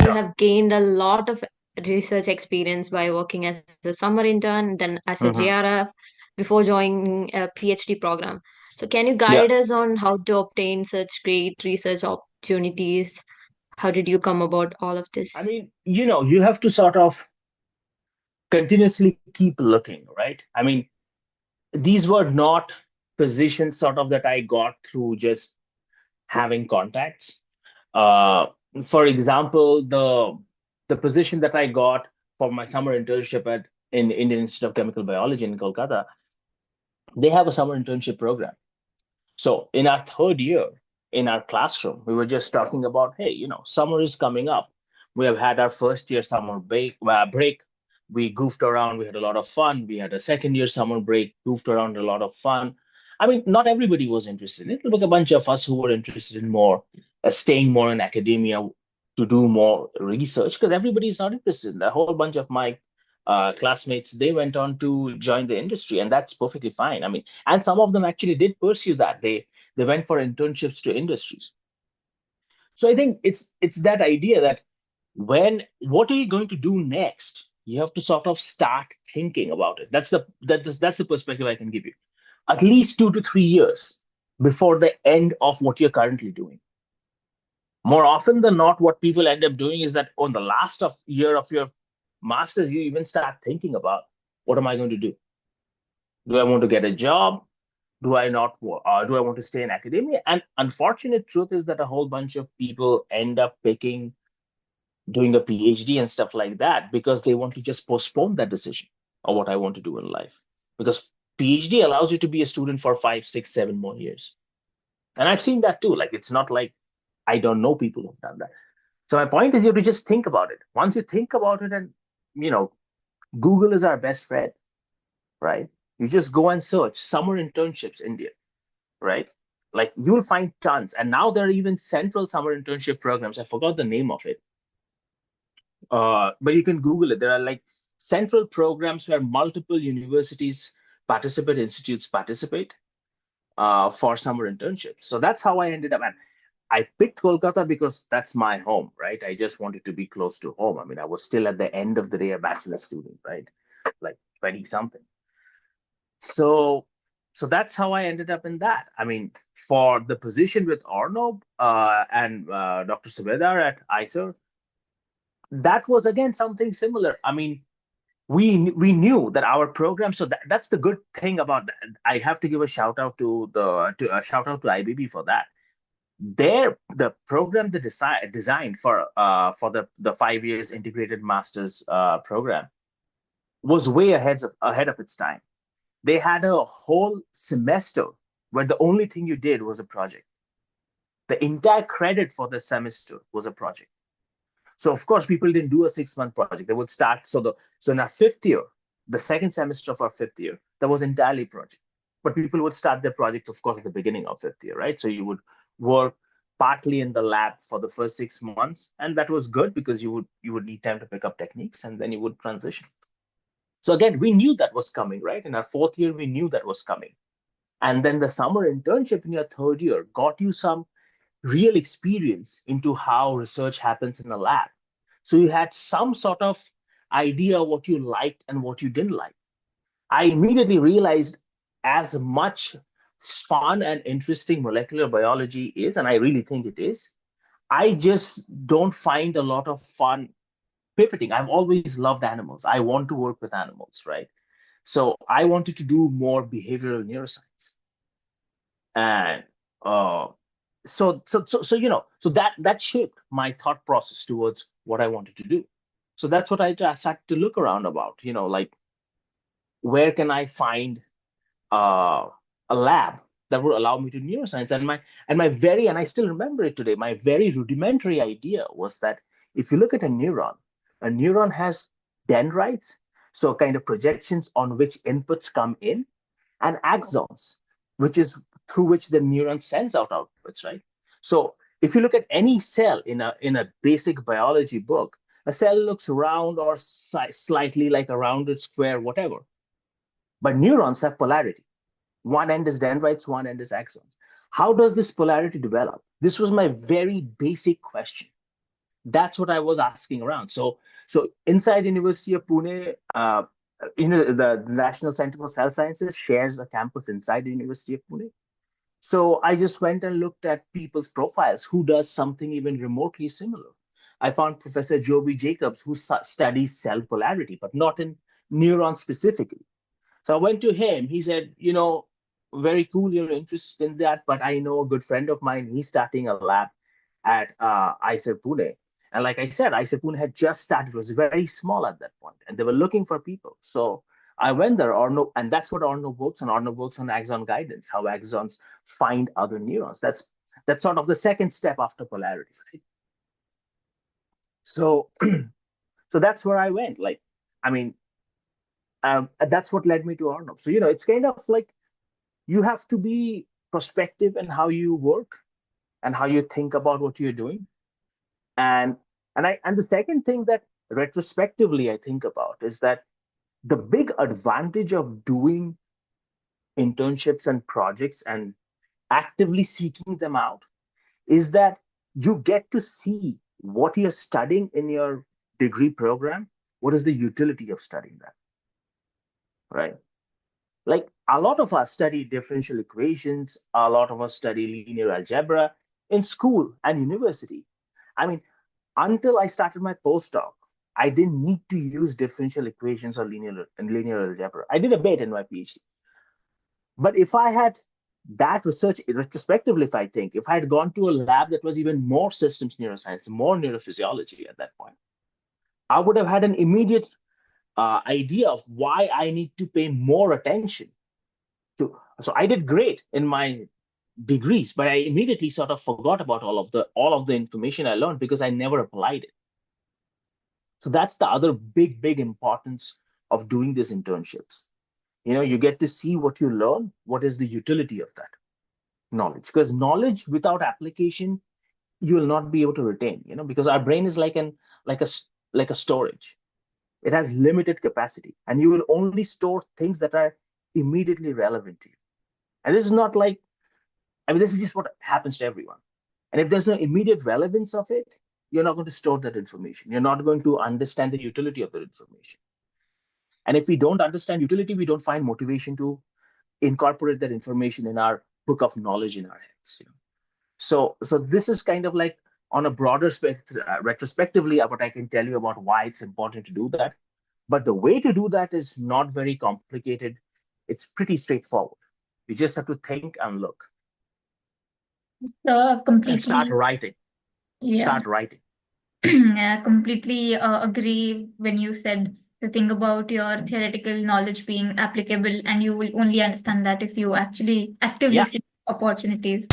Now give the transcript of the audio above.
you Sure. have gained a lot of research experience by working as a summer intern, then as a Hmm. JRF before joining a PhD program. So, can you Yeah. guide us on how to obtain such great research opportunities? How did you come about all of I this? mean, you have to sort of continuously keep looking, right? I mean, these were not positions sort of that I got through just having contacts. Uh, for example, the position that I got for my summer internship at in Indian Institute of Chemical Biology in Kolkata, they have a summer internship program. So in our third year in our classroom, we were just talking about, hey, summer is coming up. We have had our first year summer break. We goofed around. We had a lot of fun. We had a second year summer break, goofed around, a lot of fun. I mean, not everybody was interested in it. Like a bunch of us who were interested in more, staying more in academia to do more research, because everybody is not interested in that. A whole bunch of my classmates, they went on to join the industry, and that's perfectly fine. I mean, and some of them actually did pursue that. They went for internships to industries. So I think it's that idea that when what are you going to do next? You have to sort of start thinking about it. That's the perspective I can give you. At least 2 to 3 years before the end of what you're currently doing. More often than not, what people end up doing is that on the last of year of your masters, you even start thinking about, what am I going to do? Do I want to get a job? Do I not? Do I want to stay in academia? And unfortunate truth is that a whole bunch of people end up picking doing a PhD and stuff like that because they want to just postpone that decision of what I want to do in life. Because PhD allows you to be a student for 5, 6, 7 more years. And I've seen that too. Like, it's not like I don't know people who've done that. So my point is, you have to just think about it. Once you think about it, and you know, Google is our best friend, right? You just go and search summer internships India, right? Like, you'll find tons. And now there are even central summer internship programs. I forgot the name of it. But you can Google it. There are like central programs where multiple universities participate, institutes participate for summer internships. So that's how I ended up. And I picked Kolkata because that's my home, right? I just wanted to be close to home. I mean, I was still at the end of the day a bachelor student, right? Like 20 something. So so that's how I ended up in that. I mean, for the position with Arnob and Dr. Subedar at ICER, that was again something similar. I mean, we knew that our program. So that's the good thing about that. I have to give a shout out to a shout out to IBB for that. The program they designed for the 5 years integrated masters program was way ahead of its time. They had a whole semester where the only thing you did was a project. The entire credit for the semester was a project. So of course, people didn't do a 6 month project. They would start. So in our fifth year, the second semester of our fifth year, that was entirely project. But people would start their projects, of course, at the beginning of fifth year, right? So you would work partly in the lab for the first 6 months, and that was good because you would need time to pick up techniques, and then you would transition. So again, we knew that was coming, right? In our fourth year, we knew that was coming. And then the summer internship in your third year got you some real experience into how research happens in a lab. So you had some sort of idea what you liked and what you didn't like. I immediately realized, as much fun and interesting molecular biology is, and I really think it is, I just don't find a lot of fun pipetting. I've always loved animals. I want to work with animals, right? So I wanted to do more behavioral neuroscience. And uh, so that shaped my thought process towards what I wanted to do. So that's what I started to look around about, like, where can I find uh, a lab that would allow me to do neuroscience? And I still remember it today. My very rudimentary idea was that if you look at a neuron has dendrites, so kind of projections on which inputs come in, and axons, which is through which the neuron sends out outputs, right? So if you look at any cell in a basic biology book, a cell looks round or slightly like a rounded square, whatever. But neurons have polarity. One end is dendrites, one end is axons. How does this polarity develop? This was my very basic question. That's what I was asking around. So inside University of Pune, the National Center for Cell Sciences shares a campus inside the University of Pune. So I just went and looked at people's profiles who does something even remotely similar. I found Professor Joby Jacobs, who studies cell polarity, but not in neurons specifically. So I went to him. He said, very cool, you're interested in that, but I know a good friend of mine. He's starting a lab at ICER Pune. And like I said, ICER Pune had just started. It was very small at that point, and they were looking for people. So I went there, Arno, and that's what Arno works on. Arno works on axon guidance, how axons find other neurons. That's sort of the second step after polarity. Right? So so that's where I went. Like, I mean, that's what led me to Arno. So it's kind of like you have to be prospective in how you work and how you think about what you're doing. And and the second thing that retrospectively I think about is that the big advantage of doing internships and projects and actively seeking them out is that you get to see what you're studying in your degree program. What is the utility of studying that, right? Like a lot of us study differential equations, a lot of us study linear algebra in school and university. I mean, until I started my postdoc, I didn't need to use differential equations or linear algebra. I did a bit in my PhD. But if I had that research retrospectively, if I had gone to a lab that was even more systems neuroscience, more neurophysiology at that point, I would have had an immediate idea of why I need to pay more attention to. So I did great in my degrees, but I immediately sort of forgot about all of the information I learned because I never applied it. So that's the other big importance of doing these internships. You get to see what you learn, what is the utility of that knowledge. Because knowledge without application, you will not be able to retain, because our brain is like a like a storage. It has limited capacity, and you will only store things that are immediately relevant to you. And this is not like, I mean, this is just what happens to everyone. And if there's no immediate relevance of it, you're not going to store that information. You're not going to understand the utility of that information. And if we don't understand utility, we don't find motivation to incorporate that information in our book of knowledge in our heads. So this is kind of like on a broader retrospectively what I can tell you about why it's important to do that. But the way to do that is not very complicated. It's pretty straightforward. You just have to think and look and start Completely, writing. yeah. Start writing. I completely agree when you said the thing about your theoretical knowledge being applicable, and you will only understand that if you actually actively Yeah, seek opportunities.